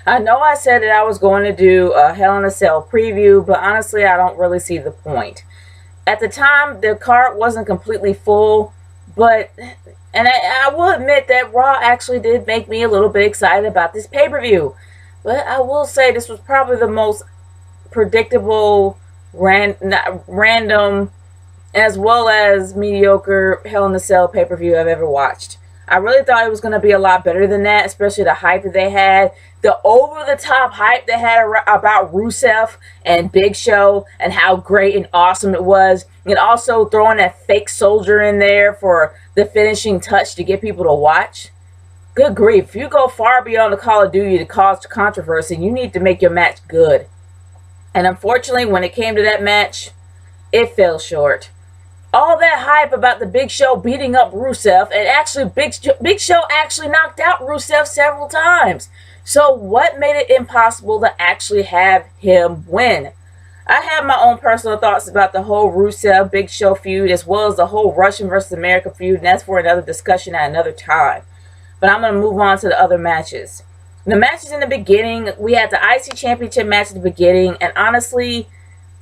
I know I said that I was going to do a Hell in a Cell preview, but honestly, I don't really see the point. At the time, the card wasn't completely full, but and I will admit that Raw actually did make me a little bit excited about this pay per view. But I will say this was probably the most predictable, random, as well as mediocre Hell in a Cell pay per view I've ever watched. I really thought it was going to be a lot better than that, especially the hype that they had. The over the top hype they had about Rusev and Big Show and how great and awesome it was. And also throwing that fake soldier in there for the finishing touch to get people to watch. Good grief. If you go far beyond the Call of Duty to cause controversy, you need to make your match good. And unfortunately, when it came to that match, it fell short. All that hype about the Big Show beating up Rusev, and actually Big Show actually knocked out Rusev several times. So what made it impossible to actually have him win? I have my own personal thoughts about the whole Rusev Big Show feud, as well as the whole Russian versus American feud, and that's for another discussion at another time. But I'm going to move on to the other matches. The matches in the beginning, we had the IC Championship match at the beginning, and honestly,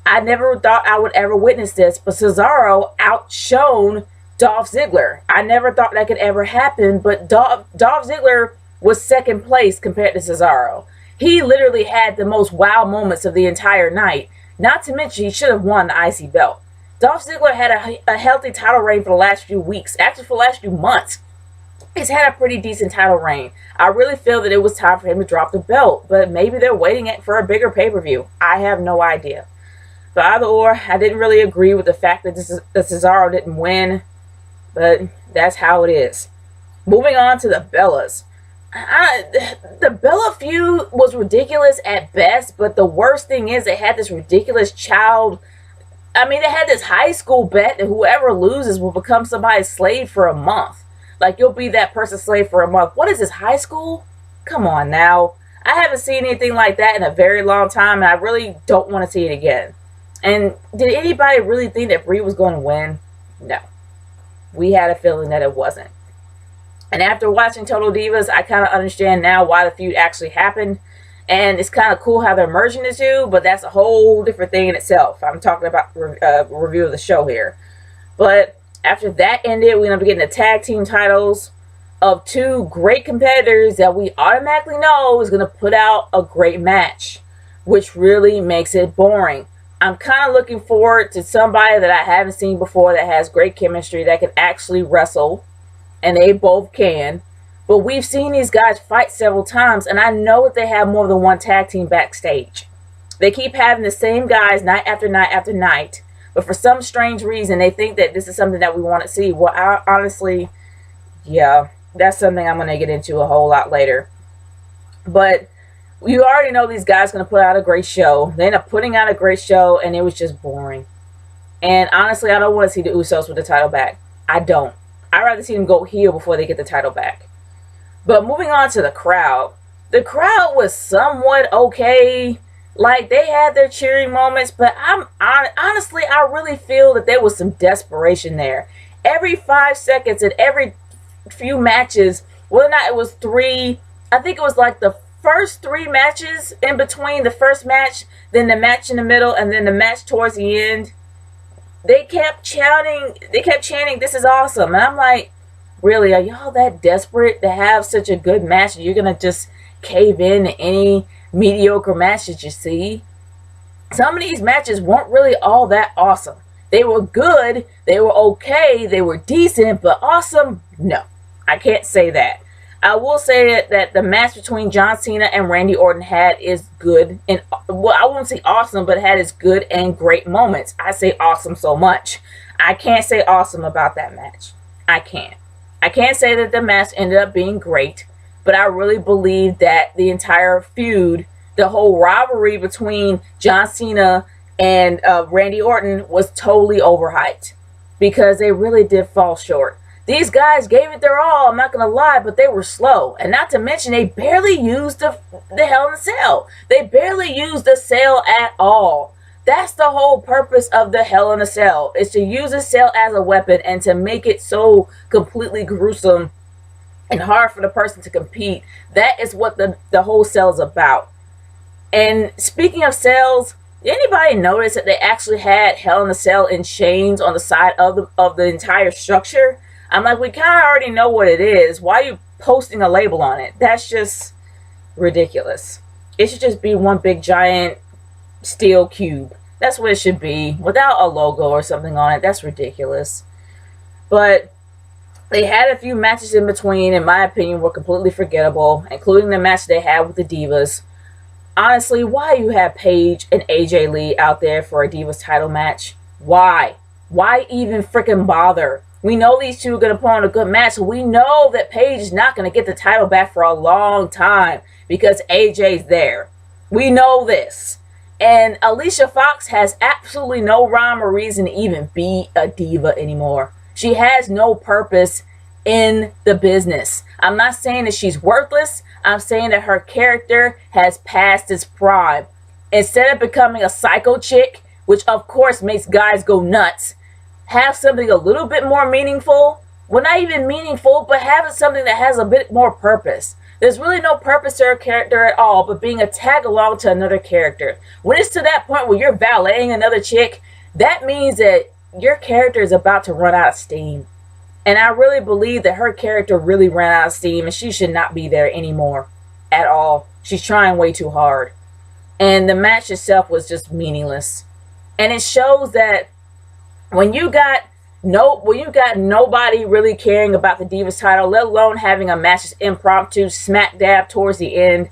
I never thought I would ever witness this, but Cesaro outshone Dolph Ziggler. I never thought that could ever happen, but Dolph Ziggler was second place compared to Cesaro. He literally had the most wow moments of the entire night. Not to mention, he should have won the IC belt. Dolph Ziggler had a healthy title reign for the last few weeks, actually for the last few months. He's had a pretty decent title reign. I really feel that it was time for him to drop the belt, but maybe they're waiting for a bigger pay-per-view. I have no idea. But either or, I didn't really agree with the fact that Cesaro didn't win, but that's how it is. Moving on to the Bellas. The Bella feud was ridiculous at best, but the worst thing is they had this ridiculous child. I mean, they had this high school bet that whoever loses will become somebody's slave for a month. Like, you'll be that person's slave for a month. What is this, high school? Come on now. I haven't seen anything like that in a very long time, and I really don't want to see it again. And did anybody really think that Brie was going to win? No. We had a feeling that it wasn't. And after watching Total Divas, I kind of understand now why the feud actually happened. And it's kind of cool how they're merging the two, but that's a whole different thing in itself. I'm talking about review of the show here. But after that ended, we ended up getting the tag team titles of two great competitors that we automatically know is going to put out a great match, which really makes it boring. I'm kind of looking forward to somebody that I haven't seen before that has great chemistry, that can actually wrestle, and they both can. But we've seen these guys fight several times, and I know that they have more than one tag team backstage. They keep having the same guys night after night after night, but for some strange reason, they think that this is something that we want to see. Well, honestly, yeah, that's something I'm going to get into a whole lot later. But you already know these guys going to put out a great show. They end up putting out a great show, and it was just boring. And honestly, I don't want to see the Usos with the title back. I don't. I'd rather see them go heel before they get the title back. But moving on to the crowd. The crowd was somewhat okay. Like, they had their cheering moments, but honestly, I really feel that there was some desperation there. Every 5 seconds and every few matches, whether or not it was three, I think it was like the first 3 matches in between the first match, then the match in the middle, and then the match towards the end, they kept chanting, this is awesome. And I'm like, really, are y'all that desperate to have such a good match that you're going to just cave in to any mediocre match that you see? Some of these matches weren't really all that awesome. They were good, they were okay, they were decent, but awesome? No, I can't say that. I will say that the match between John Cena and Randy Orton is good, and well, I won't say awesome, but had its good and great moments. I say awesome so much. I can't say awesome about that match. I can't. I can't say that the match ended up being great, but I really believe that the entire feud, the whole rivalry between John Cena and Randy Orton was totally overhyped, because they really did fall short. These guys gave it their all, I'm not going to lie, but they were slow. And not to mention, they barely used the Hell in a Cell. They barely used the cell at all. That's the whole purpose of the Hell in a Cell, is to use a cell as a weapon and to make it so completely gruesome and hard for the person to compete. That is what the whole cell is about. And speaking of cells, did anybody notice that they actually had Hell in a Cell in chains on the side of the entire structure? I'm like, we kind of already know what it is. Why are you posting a label on it? That's just ridiculous. It should just be one big giant steel cube. That's what it should be, without a logo or something on it. That's ridiculous. But they had a few matches in between, in my opinion, were completely forgettable, including the match they had with the Divas. Honestly, why you have Paige and AJ Lee out there for a Divas title match? Why? Why even freaking bother? We know these two are going to put on a good match. So we know that Paige is not going to get the title back for a long time because AJ's there. We know this. And Alicia Fox has absolutely no rhyme or reason to even be a diva anymore. She has no purpose in the business. I'm not saying that she's worthless. I'm saying that her character has passed its prime. Instead of becoming a psycho chick, which of course makes guys go nuts, have something a little bit more meaningful. Well, not even meaningful, but having something that has a bit more purpose. There's really no purpose to her character at all, but being a tag along to another character. When it's to that point where you're valeting another chick, that means that your character is about to run out of steam. And I really believe that her character really ran out of steam and she should not be there anymore at all. She's trying way too hard. And the match itself was just meaningless. And it shows that when you got nobody really caring about the Divas title, let alone having a match that's impromptu, smack dab towards the end,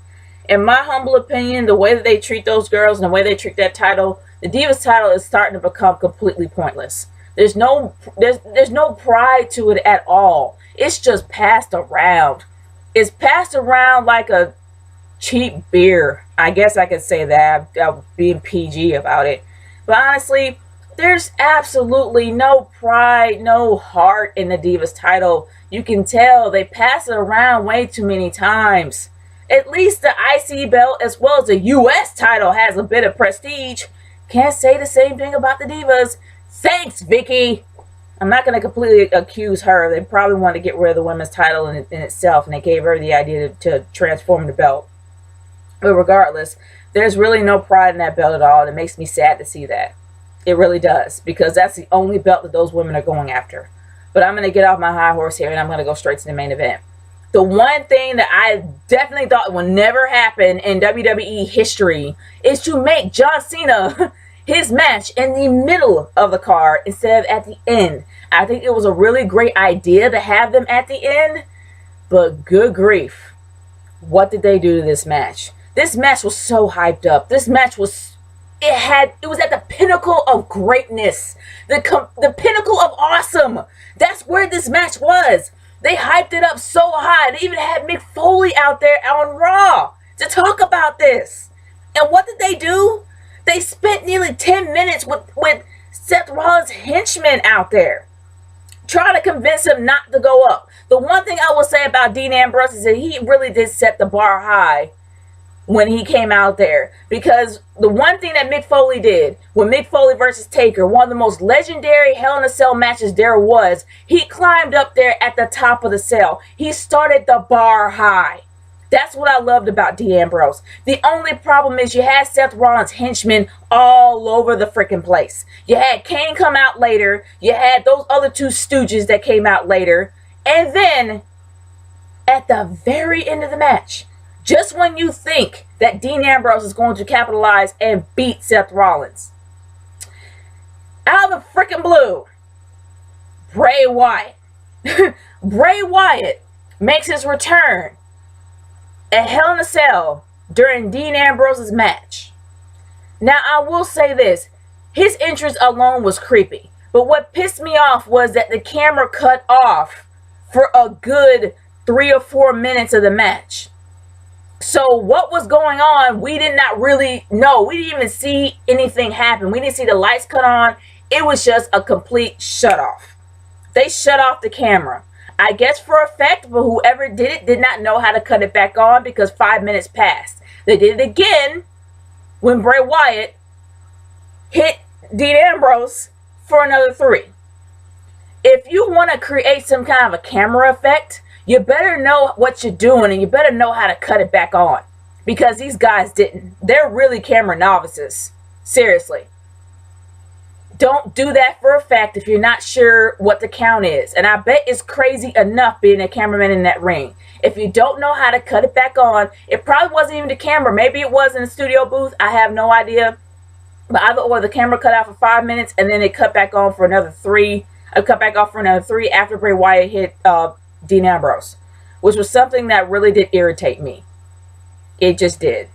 in my humble opinion, the way that they treat those girls and the way they treat that title, the Divas title is starting to become completely pointless. There's no pride to it at all. It's just passed around. It's passed around like a cheap beer. I guess I could say that. I'm being PG about it. But honestly, there's absolutely no pride, no heart in the Divas title. You can tell they pass it around way too many times. At least the IC belt as well as the US title has a bit of prestige. Can't say the same thing about the Divas. Thanks, Vicky. I'm not going to completely accuse her. They probably wanted to get rid of the women's title in itself, and they gave her the idea to transform the belt. But regardless, there's really no pride in that belt at all, and it makes me sad to see that. It really does, because that's the only belt that those women are going after. But I'm going to get off my high horse here, and I'm going to go straight to the main event. The one thing that I definitely thought would never happen in WWE history is to make John Cena his match in the middle of the card instead of at the end. I think it was a really great idea to have them at the end, but good grief, what did they do to this match? This match was so hyped up. This match was, it was at the pinnacle of greatness, the pinnacle of awesome. That's where this match was. They hyped it up so high. They even had Mick Foley out there on Raw to talk about this. And what did they do? They spent nearly 10 minutes with Seth Rollins' henchmen out there, trying to convince him not to go up. The one thing I will say about Dean Ambrose is that he really did set the bar high when he came out there. Because the one thing that Mick Foley did, when Mick Foley versus Taker, one of the most legendary Hell in a Cell matches there was, he climbed up there at the top of the cell. He started the bar high. That's what I loved about Dean Ambrose. The only problem is you had Seth Rollins' henchmen all over the freaking place. You had Kane come out later. You had those other two stooges that came out later. And then, at the very end of the match, just when you think that Dean Ambrose is going to capitalize and beat Seth Rollins, out of the freaking blue, Bray Wyatt. Bray Wyatt makes his return at Hell in a Cell during Dean Ambrose's match. Now, I will say this. His entrance alone was creepy. But what pissed me off was that the camera cut off for a good 3 or 4 minutes of the match. So what was going on, we did not really know. We didn't even see anything happen. We didn't see the lights cut on. It was just a complete shut off. They shut off the camera. I guess for effect, but whoever did it did not know how to cut it back on because 5 minutes passed. They did it again when Bray Wyatt hit Dean Ambrose for another 3. If you want to create some kind of a camera effect, You better know what you're doing, and you better know how to cut it back on, because these guys didn't. They're really camera novices. Seriously. Don't do that for a fact if you're not sure what the count is. And I bet it's crazy enough being a cameraman in that ring. If you don't know how to cut it back on, it probably wasn't even the camera. Maybe it was in the studio booth. I have no idea. But either or, the camera cut out for 5 minutes and then it cut back on for another 3. I cut back off for another 3 after Bray Wyatt hit Dean Ambrose, which was something that really did irritate me. It just did.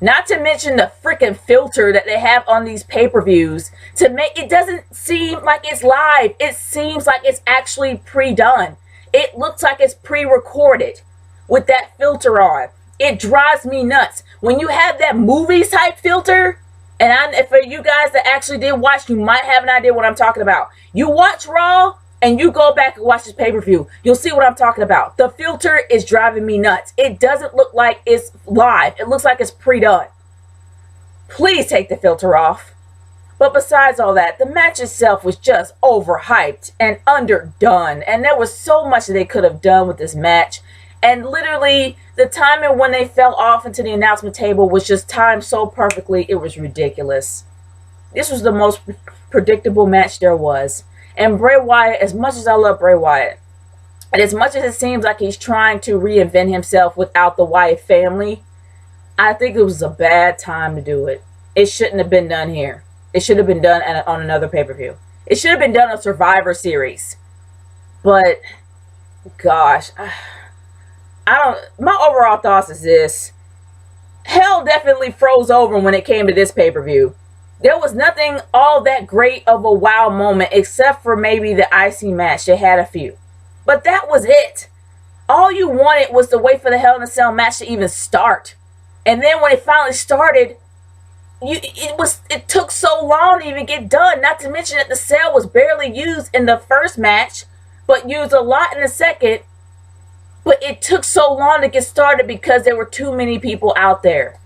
Not to mention the freaking filter that they have on these pay-per-views to make it doesn't seem like it's live. It seems like it's actually pre-done. It looks like it's pre-recorded with that filter on. It drives me nuts. When you have that movie type filter, and for you guys that actually did watch, you might have an idea what I'm talking about. You watch Raw and you go back and watch this pay-per-view, you'll see what I'm talking about. The filter is driving me nuts. It doesn't look like it's live. It looks like it's pre-done. Please take the filter off. But besides all that, the match itself was just overhyped and underdone. And there was so much that they could have done with this match. And literally, the timing when they fell off into the announcement table was just timed so perfectly, it was ridiculous. This was the most predictable match there was. And Bray Wyatt, as much as I love Bray Wyatt, and as much as it seems like he's trying to reinvent himself without the Wyatt family, I think it was a bad time to do it. It shouldn't have been done here. It should have been done on another pay-per-view. It should have been done on Survivor Series. But, gosh, my overall thoughts is this. Hell definitely froze over when it came to this pay-per-view. There was nothing all that great of a wow moment except for maybe the IC match. They had a few. But that was it. All you wanted was to wait for the Hell in a Cell match to even start. And then when it finally started, it took so long to even get done. Not to mention that the cell was barely used in the first match, but used a lot in the second. But it took so long to get started because there were too many people out there.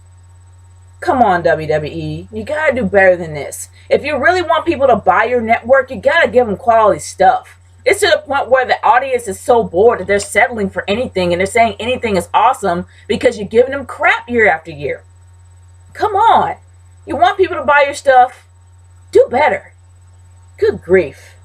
Come on, WWE. You gotta do better than this. If you really want people to buy your network, you gotta give them quality stuff. It's to the point where the audience is so bored that they're settling for anything and they're saying anything is awesome because you're giving them crap year after year. Come on. You want people to buy your stuff? Do better. Good grief.